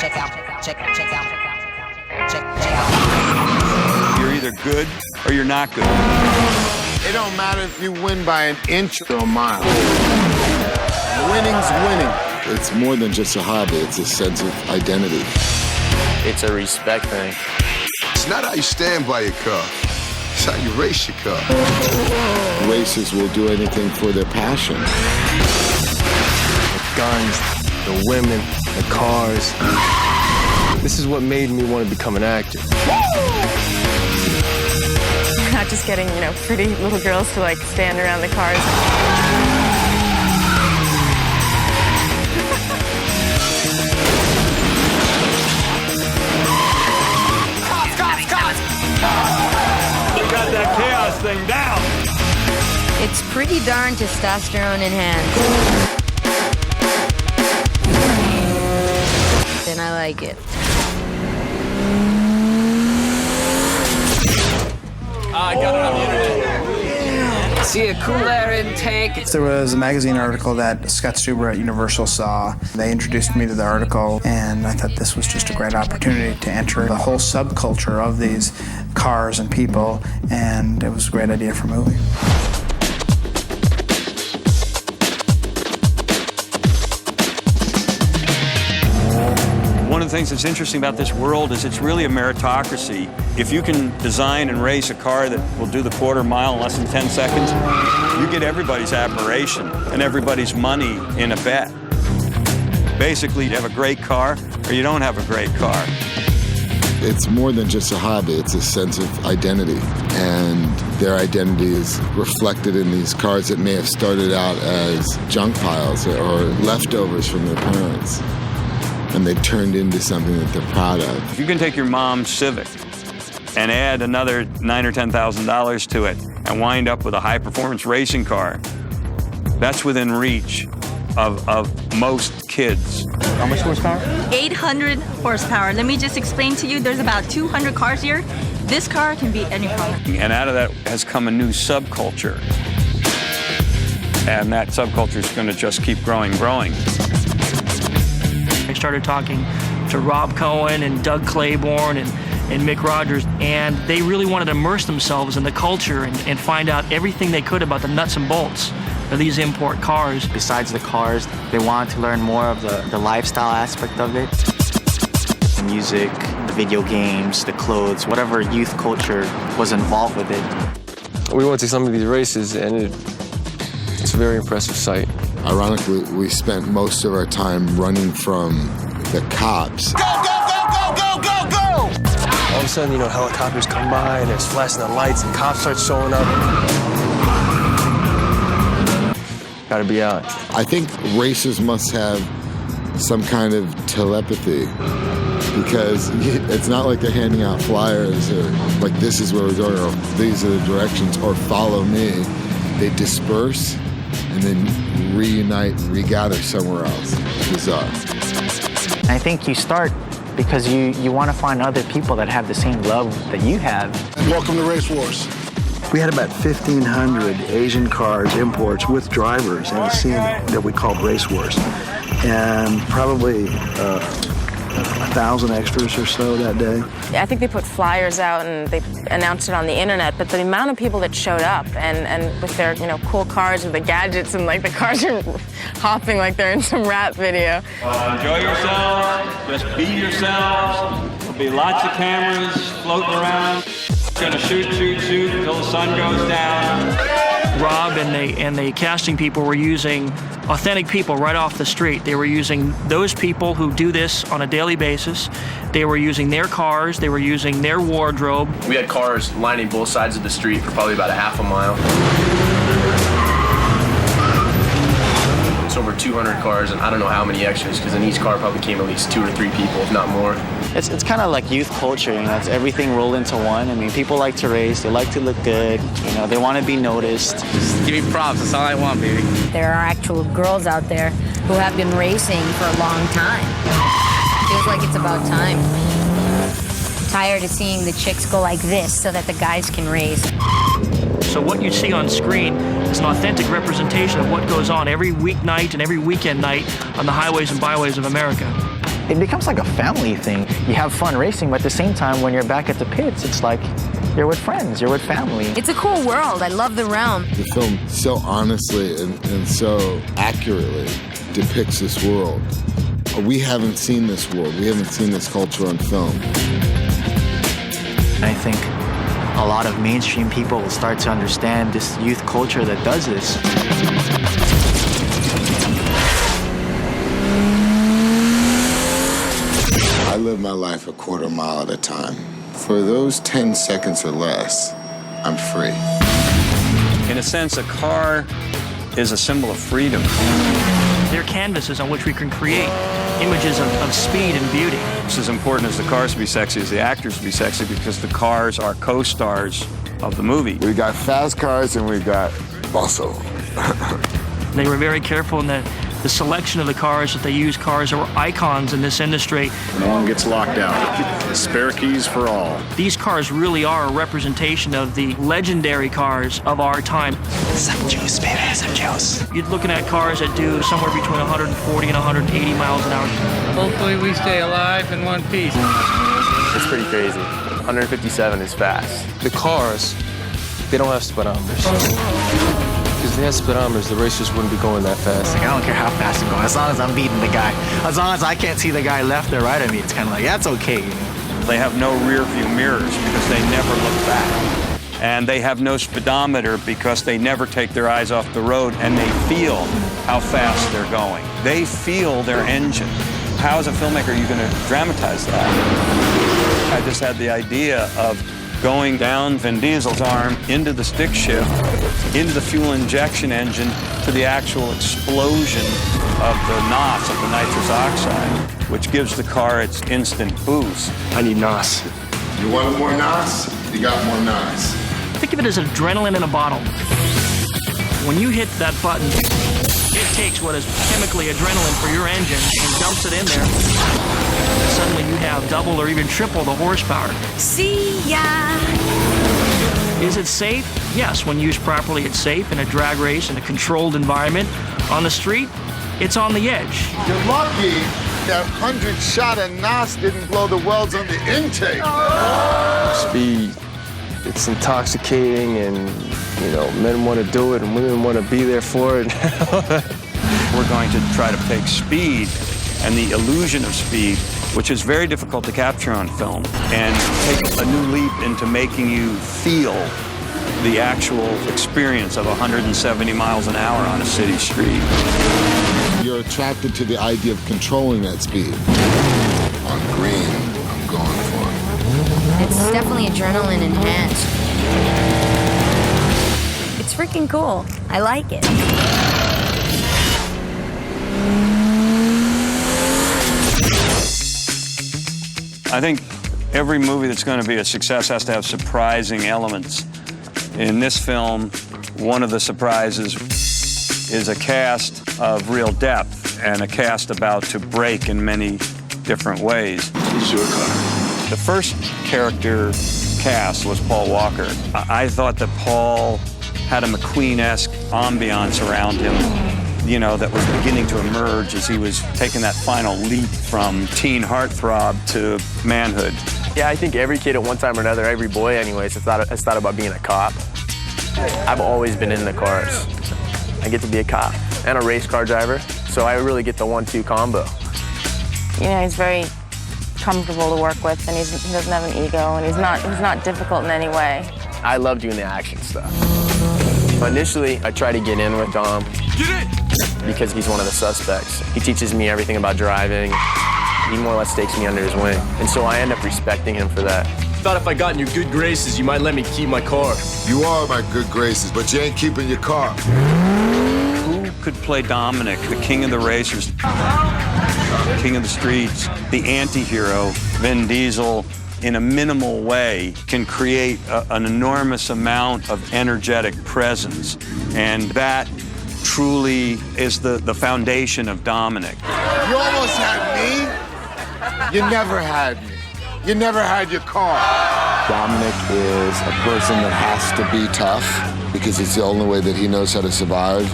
You're either good or you're not good. It don't matter if you win by an inch or a mile. Winning's winning. It's more than just a hobby, it's a sense of identity. It's a respect thing. It's not how you stand by your car, it's how you race your car. Racers will do anything for their passion. The guns, the women, the cars. This is what made me want to become an actor. We're not just getting, pretty little girls to stand around the cars. We got that chaos thing down. It's pretty darn testosterone enhanced. And I like it. I got it on the internet. See a cool air intake. There was a magazine article that Scott Stuber at Universal saw. They introduced me to the article, and I thought this was just a great opportunity to enter the whole subculture of these cars and people, and it was a great idea for a movie. One of the things that's interesting about this world is it's really a meritocracy. If you can design and race a car that will do the quarter mile in less than 10 seconds, you get everybody's admiration and everybody's money in a bet. Basically, you have a great car or you don't have a great car. It's more than just a hobby, it's a sense of identity. And their identity is reflected in these cars that may have started out as junk piles or leftovers from their parents. And they turned into something that they're proud of. If you can take your mom's Civic and add another $9,000 or $10,000 to it and wind up with a high-performance racing car, that's within reach of most kids. How much horsepower? 800 horsepower. Let me just explain to you, there's about 200 cars here. This car can beat any car. And out of that has come a new subculture. And that subculture is going to just keep growing. I started talking to Rob Cohen and Doug Claiborne and Mick Rogers, and they really wanted to immerse themselves in the culture and find out everything they could about the nuts and bolts of these import cars. Besides the cars, they wanted to learn more of the lifestyle aspect of it. The music, the video games, the clothes, whatever youth culture was involved with it. We went to some of these races, and it's a very impressive sight. Ironically, we spent most of our time running from the cops. Go, go, go, go, go, go, go! All of a sudden, helicopters come by, and there's flashing the lights, and cops start showing up. Gotta be out. I think racers must have some kind of telepathy, because it's not like they're handing out flyers or like, this is where we're going, or these are the directions, or follow me. They disperse and then reunite and regather somewhere else. Bizarre. I think you start because you want to find other people that have the same love that you have. Welcome to Race Wars. We had about 1,500 Asian cars, imports, with drivers in a scene that we called Race Wars. And probably 1,000 extras or so that day. I think they put flyers out and they announced it on the internet, but the amount of people that showed up and with their, cool cars with the gadgets and the cars are hopping like they're in some rap video. Enjoy yourselves, just be yourselves. There'll be lots of cameras floating around. Gonna shoot until the sun goes down. Rob and the casting people were using authentic people right off the street. They were using those people who do this on a daily basis. They were using their cars. They were using their wardrobe. We had cars lining both sides of the street for probably about a half a mile. It's over 200 cars, and I don't know how many extras, because in each car probably came at least 2 or 3 people, if not more. It's kind of like youth culture, it's everything rolled into one. I mean, people like to race, they like to look good, they want to be noticed. Just give me props, that's all I want, baby. There are actual girls out there who have been racing for a long time. Feels like it's about time. Tired of seeing the chicks go like this so that the guys can race. So what you see on screen is an authentic representation of what goes on every weeknight and every weekend night on the highways and byways of America. It becomes like a family thing. You have fun racing, but at the same time, when you're back at the pits, it's like you're with friends, you're with family. It's a cool world. I love the realm. The film so honestly and so accurately depicts this world. We haven't seen this world. We haven't seen this culture on film. I think a lot of mainstream people will start to understand this youth culture that does this. I live my life a quarter mile at a time. For those 10 seconds or less, I'm free. In a sense, a car is a symbol of freedom. They're canvases on which we can create images of speed and beauty. It's as important as the cars to be sexy as the actors to be sexy, because the cars are co-stars of the movie. We got fast cars and we got muscle. They were very careful in the selection of the cars that they used. Cars that were icons in this industry. No one gets locked out. Spare keys for all. These cars really are a representation of the legendary cars of our time. Some juice, baby, some juice. You're looking at cars that do somewhere between 140 and 180 miles an hour. Hopefully we stay alive in one piece. It's pretty crazy. 157 is fast. The cars, they don't have speedometers. Because if they had speedometers, the racers wouldn't be going that fast. Like, I don't care how fast I'm going, as long as I'm beating the guy. As long as I can't see the guy left or right of me, it's kind of like, that's okay. They have no rear view mirrors because they never look back. And they have no speedometer because they never take their eyes off the road, and they feel how fast they're going. They feel their engine. How, as a filmmaker, are you going to dramatize that? I just had the idea of going down Vin Diesel's arm into the stick shift, into the fuel injection engine, to the actual explosion of the NOS, of the nitrous oxide, which gives the car its instant boost. I need NOS. You want more NOS? You got more NOS. Think of it as adrenaline in a bottle. When you hit that button, it takes what is chemically adrenaline for your engine and dumps it in there. Suddenly you have double or even triple the horsepower. See ya! Is it safe? Yes, when used properly, it's safe in a drag race in a controlled environment. On the street, it's on the edge. You're lucky that 100 shot of NOS didn't blow the welds on the intake. Speed, it's intoxicating, and men want to do it and women want to be there for it. We're going to try to take speed and the illusion of speed, which is very difficult to capture on film, and take a new leap into making you feel the actual experience of 170 miles an hour on a city street. You're attracted to the idea of controlling that speed. On green, I'm going for it. It's definitely adrenaline enhanced. It's freaking cool. I like it. I think every movie that's going to be a success has to have surprising elements. In this film, one of the surprises is a cast of real depth and a cast about to break in many different ways. It's your car. The first character cast was Paul Walker. I thought that Paul had a McQueen-esque ambiance around him, that was beginning to emerge as he was taking that final leap from teen heartthrob to manhood. Yeah, I think every kid at one time or another, every boy anyways, has thought about being a cop. I've always been in the cars. I get to be a cop and a race car driver, so I really get the 1-2 combo. He's very comfortable to work with, and he doesn't have an ego, and he's not difficult in any way. I love doing the action stuff. Initially, I tried to get in with Dom because he's one of the suspects. He teaches me everything about driving. He more or less takes me under his wing, and so I end up respecting him for that. Thought if I got in your good graces, you might let me keep my car. You are my good graces, but you ain't keeping your car. Who could play Dominic, the king of the racers, king of the streets, the anti-hero? Vin Diesel, in a minimal way, can create an enormous amount of energetic presence, and that truly is the foundation of Dominic. You almost had me. You never had me. You never had your car. Dominic is a person that has to be tough because it's the only way that he knows how to survive,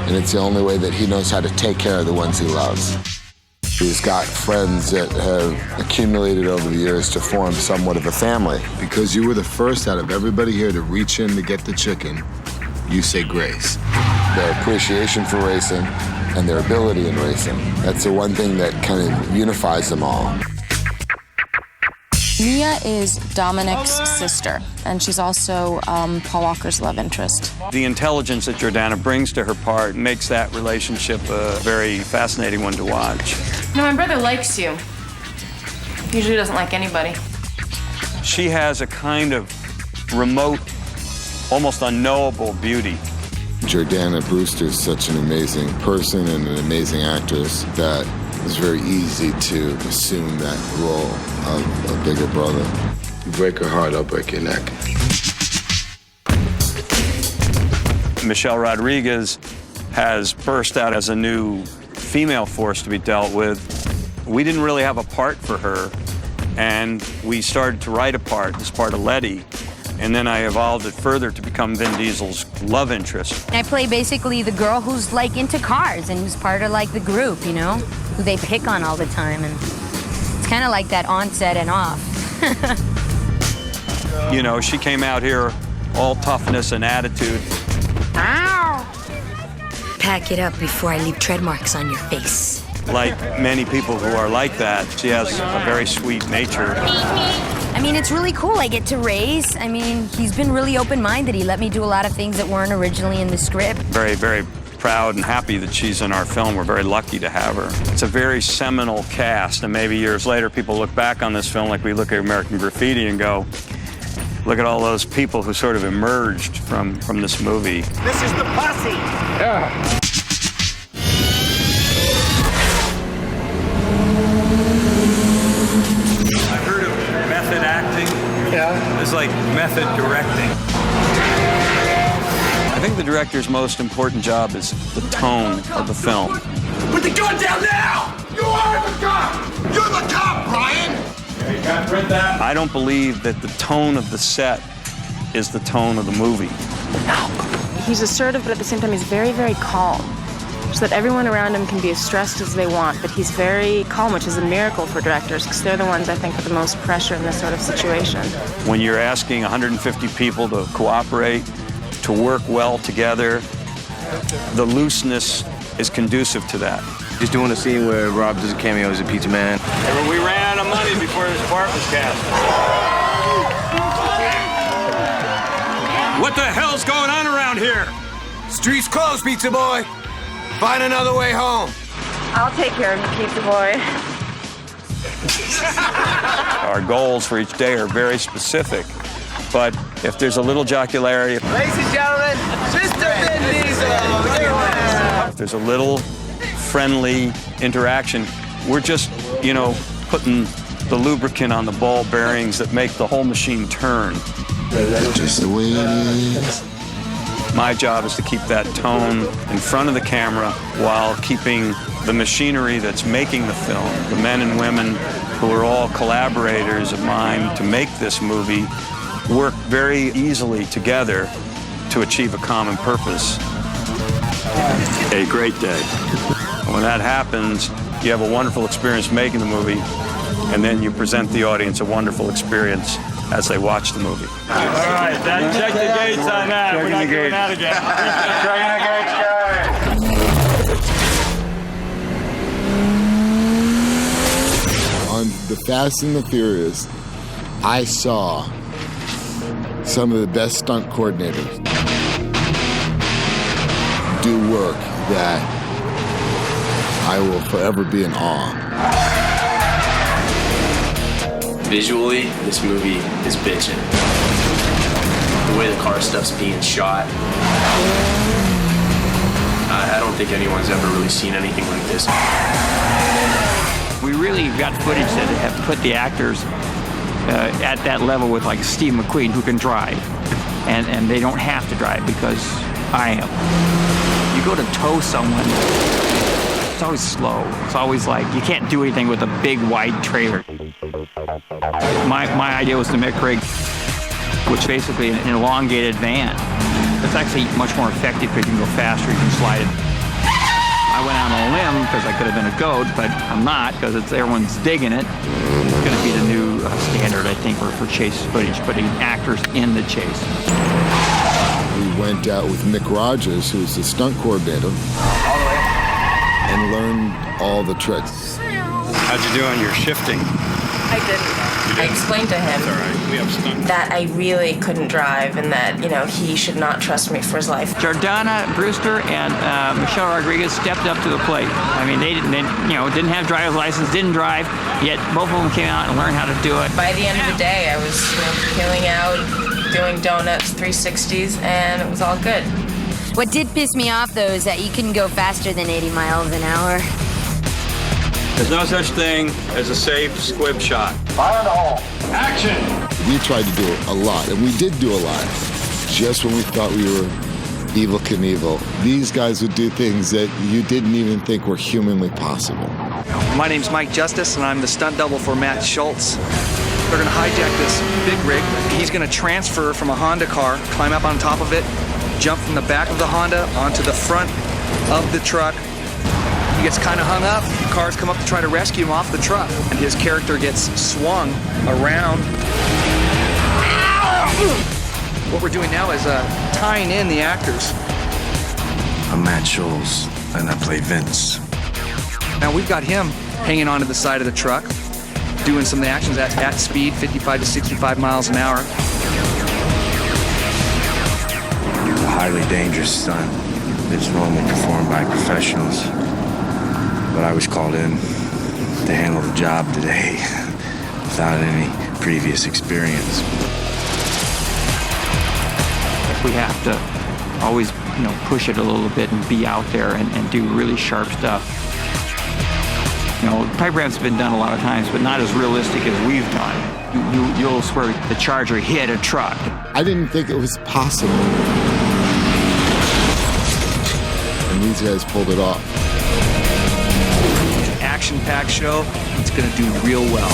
and it's the only way that he knows how to take care of the ones he loves. He's got friends that have accumulated over the years to form somewhat of a family. Because you were the first out of everybody here to reach in to get the chicken, you say grace. Their appreciation for racing and their ability in racing, that's the one thing that kind of unifies them all. Mia is Dominic's sister, and she's also Paul Walker's love interest. The intelligence that Jordana brings to her part makes that relationship a very fascinating one to watch. No, my brother likes you. Usually doesn't like anybody. She has a kind of remote, almost unknowable beauty. Jordana Brewster is such an amazing person and an amazing actress that it's very easy to assume that role of a bigger brother. You break her heart, I'll break your neck. Michelle Rodriguez has burst out as a new female force to be dealt with. We didn't really have a part for her, and we started to write a part as part of Letty, and then I evolved it further to become Vin Diesel's love interest. I play basically the girl who's like into cars and who's part of like the group, you know, who they pick on all the time, and it's kind of like that on set and off. You know, she came out here all toughness and attitude. Ow! Pack it up before I leave tread marks on your face. Like many people who are like that, she has a very sweet nature. I mean, it's really cool. I get to race. I mean, he's been really open-minded. He let me do a lot of things that weren't originally in the script. Very, very proud and happy that she's in our film. We're very lucky to have her. It's a very seminal cast, and maybe years later people look back on this film like we look at American Graffiti and go, look at all those people who sort of emerged from this movie. This is the posse. Yeah. I've heard of method acting. Yeah. It's like method directing. I think the director's most important job is the tone of the film. Put the gun down now! You are the cop! You're the cop, Brian! Yeah, you gotta print that. I don't believe that the tone of the set is the tone of the movie. He's assertive, but at the same time he's very, very calm. So that everyone around him can be as stressed as they want, but he's very calm, which is a miracle for directors, because they're the ones, I think, with the most pressure in this sort of situation. When you're asking 150 people to cooperate, to work well together, the looseness is conducive to that. Just doing a scene where Rob does a cameo as a pizza man. We ran out of money before this part was cast. What the hell's going on around here? Street's closed, pizza boy. Find another way home. I'll take care of you, pizza boy. Our goals for each day are very specific, but if there's a little jocularity, Ladies and gentlemen, Mr. Vin Diesel. if there's a little friendly interaction, we're just, you know, putting the lubricant on the ball bearings that make the whole machine turn. Just the way it is. My job is to keep that tone in front of the camera while keeping the machinery that's making the film, the men and women who are all collaborators of mine to make this movie, work very easily together to achieve a common purpose. A great day. When that happens, you have a wonderful experience making the movie, and then you present the audience a wonderful experience as they watch the movie. All right, check the gates on that. We're not doing that again. On The Fast and the Furious, I saw some of the best stunt coordinators do work that I will forever be in awe. Visually, this movie is bitchin'. The way the car stuff's being shot, I don't think anyone's ever really seen anything like this. We really got footage that have put the actors at that level with like Steve McQueen, who can drive, and they don't have to drive because I am. You go to tow someone, it's always slow. It's always like you can't do anything with a big wide trailer. My idea was to make rig, which basically an elongated van. It's actually much more effective because you can go faster, you can slide it. I went out on a limb because I could have been a GOAT, but I'm not because everyone's digging it. It's going to be the new standard, I think, for chase footage, putting actors in the chase. We went out with Mick Rogers, who's the stunt coordinator, and learned all the tricks. How'd you do on your shifting? I didn't. I explained to him that I really couldn't drive and that, he should not trust me for his life. Jordana Brewster and Michelle Rodriguez stepped up to the plate. I mean, they didn't have driver's license, didn't drive, yet both of them came out and learned how to do it. By the end of the day, I was peeling out, doing donuts, 360s, and it was all good. What did piss me off, though, is that you couldn't go faster than 80 miles an hour. There's no such thing as a safe squib shot. Fire in the hole. Action! We tried to do a lot, and we did do a lot. Just when we thought we were Evel Knievel, these guys would do things that you didn't even think were humanly possible. My name's Mike Justice, and I'm the stunt double for Matt Schultz. They're going to hijack this big rig. He's going to transfer from a Honda car, climb up on top of it, jump from the back of the Honda onto the front of the truck. He gets kind of hung up. Cars come up to try to rescue him off the truck, and his character gets swung around. What we're doing now is tying in the actors. I'm Matt Schultz, and I play Vince. Now we've got him hanging onto the side of the truck, doing some of the actions at speed, 55 to 65 miles an hour. A highly dangerous stunt that's normally performed by professionals. But I was called in to handle the job today without any previous experience. We have to always, push it a little bit and be out there and do really sharp stuff. Pipe ramps have been done a lot of times, but not as realistic as we've done. You'll swear the Charger hit a truck. I didn't think it was possible. And these guys pulled it off. Action-packed show, it's going to do real well.